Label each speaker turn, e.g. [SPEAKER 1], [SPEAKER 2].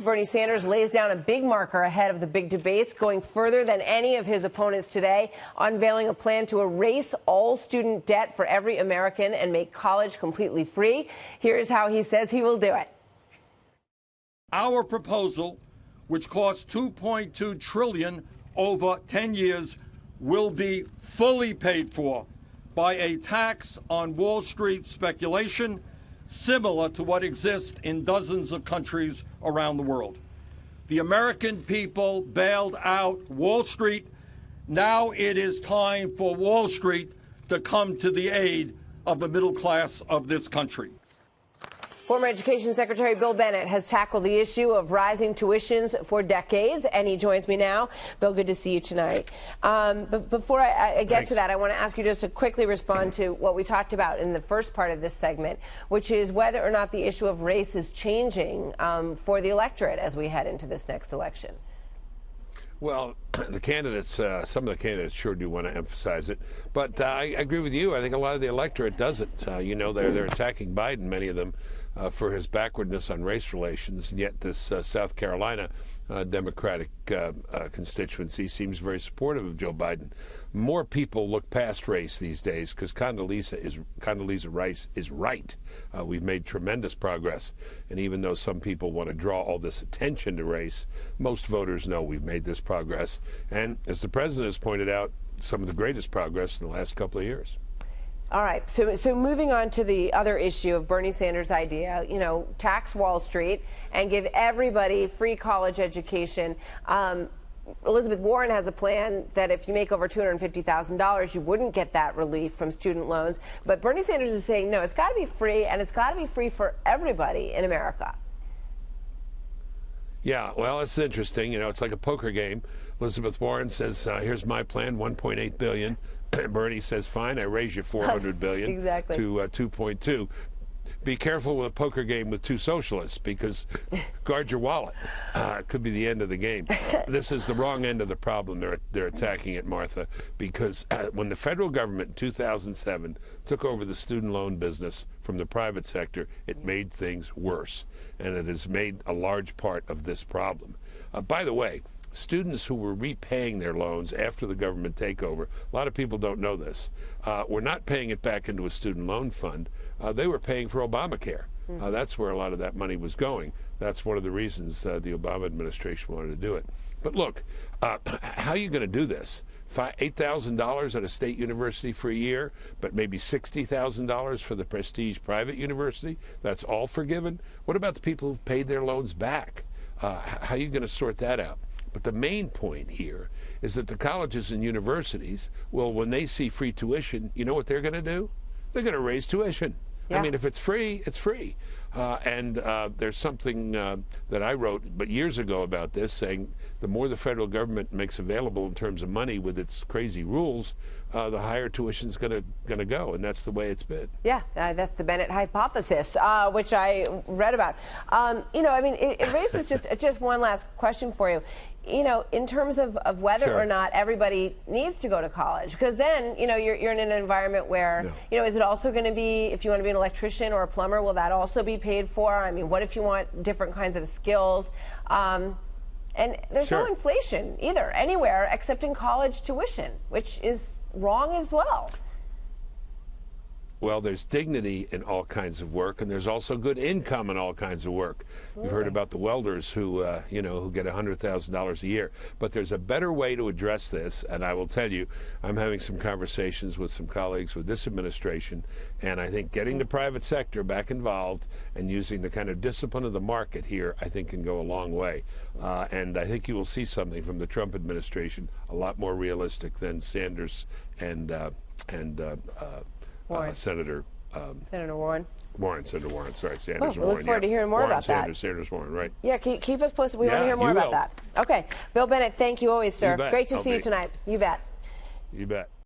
[SPEAKER 1] Bernie Sanders lays down a big marker ahead of the big debates, going further than any of his opponents today, unveiling a plan to erase all student debt for every American and make college completely free. Here's how he says he will do it.
[SPEAKER 2] Our proposal, which costs $2.2 trillion over 10 years, will be fully paid for by a tax on Wall Street speculation, similar to what exists in dozens of countries around the world. The American people bailed out Wall Street. Now it is time for Wall Street to come to the aid of the middle class of this country.
[SPEAKER 1] Former Education Secretary Bill Bennett has tackled the issue of rising tuitions for decades, and he joins me now. Bill, good to see you tonight. But before I get to that, I want to ask you just to quickly respond to what we talked about in the first part of this segment, which is whether or not the issue of race is changing for the electorate as we head into this next election.
[SPEAKER 3] Well, the candidates, some of the candidates sure do want to emphasize it. But I agree with you. I think a lot of the electorate doesn't. You know, they're attacking Biden, many of them, for his backwardness on race relations. And yet this South Carolina Democratic constituency seems very supportive of Joe Biden. More people look past race these days because Condoleezza Rice is right. We've made tremendous progress. And even though some people want to draw all this attention to race, most voters know we've made this progress. And as the president has pointed out, some of the greatest progress in the last couple of years.
[SPEAKER 1] All right. So moving on to the other issue of Bernie Sanders' idea, you know, tax Wall Street and give everybody free college education. Elizabeth Warren has a plan that if you make over $250,000, you wouldn't get that relief from student loans. But Bernie Sanders is saying, no, it's got to be free, and it's got to be free for everybody in America.
[SPEAKER 3] Yeah, well, it's interesting. You know, it's like a poker game. Elizabeth Warren says, here's my plan, $1.8 billion. Bernie says, fine, I raise you $400 billion
[SPEAKER 1] exactly.
[SPEAKER 3] to $2.2. Be careful with a poker game with two socialists, because guard your wallet. It could be the end of the game. This is the wrong end of the problem. They're attacking it, Martha, because when the federal government in 2007 took over the student loan business from the private sector, it made things worse, and it has made a large part of this problem. By the way, students who were repaying their loans after the government takeover, a lot of people don't know this, were not paying it back into a student loan fund. They were paying for Obamacare. That's where a lot of that money was going. That's one of the reasons the Obama administration wanted to do it. But look, how are you going to do this? $8,000 at a state university for a year, but maybe $60,000 for the prestige private university? That's all forgiven? What about the people who've paid their loans back? How are you going to sort that out? But the main point here is that the colleges and universities, well, when they see free tuition, you know what they're going to do? They're going to raise tuition. Yeah. I mean, if it's free, it's free. And there's something that I wrote but years ago about this, saying the more the federal government makes available in terms of money with its crazy rules, the higher tuition's going to go, and that's the way it's been. Yeah,
[SPEAKER 1] that's the Bennett hypothesis, which I read about. You know, I mean, it raises just one last question for you. You know, in terms of whether
[SPEAKER 3] Sure.
[SPEAKER 1] or not everybody needs to go to college, because then, you know, you're in an environment where,
[SPEAKER 3] No.
[SPEAKER 1] you know, is it also going to be, if you want to be an electrician or a plumber, will that also be paid for? I mean, what if you want different kinds of skills? And there's
[SPEAKER 3] Sure.
[SPEAKER 1] no inflation either, anywhere except in college tuition, which is wrong as well.
[SPEAKER 3] Well, there's dignity in all kinds of work, and there's also good income in all kinds of work.
[SPEAKER 1] Absolutely.
[SPEAKER 3] You've heard about the welders who, you know, who get $100,000 a year. But there's a better way to address this, and I will tell you, I'm having some conversations with some colleagues with this administration, and I think getting the private sector back involved and using the kind of discipline of the market here, I think can go a long way. And I think you will see something from the Trump administration a lot more realistic than Sanders and
[SPEAKER 1] Warren.
[SPEAKER 3] Senator
[SPEAKER 1] Warren.
[SPEAKER 3] Senator Warren, sorry, Sanders
[SPEAKER 1] Oh,
[SPEAKER 3] and
[SPEAKER 1] we
[SPEAKER 3] Warren.
[SPEAKER 1] look forward to hearing more
[SPEAKER 3] Warren,
[SPEAKER 1] about
[SPEAKER 3] Sanders,
[SPEAKER 1] that.
[SPEAKER 3] Sanders, Warren, right.
[SPEAKER 1] Yeah, keep us posted. We want to
[SPEAKER 3] Yeah,
[SPEAKER 1] hear more
[SPEAKER 3] you
[SPEAKER 1] about
[SPEAKER 3] will.
[SPEAKER 1] that. Okay. Bill Bennett, thank you always, sir.
[SPEAKER 3] You bet.
[SPEAKER 1] Great to
[SPEAKER 3] I'll
[SPEAKER 1] see you
[SPEAKER 3] be.
[SPEAKER 1] tonight. You bet.
[SPEAKER 3] You bet.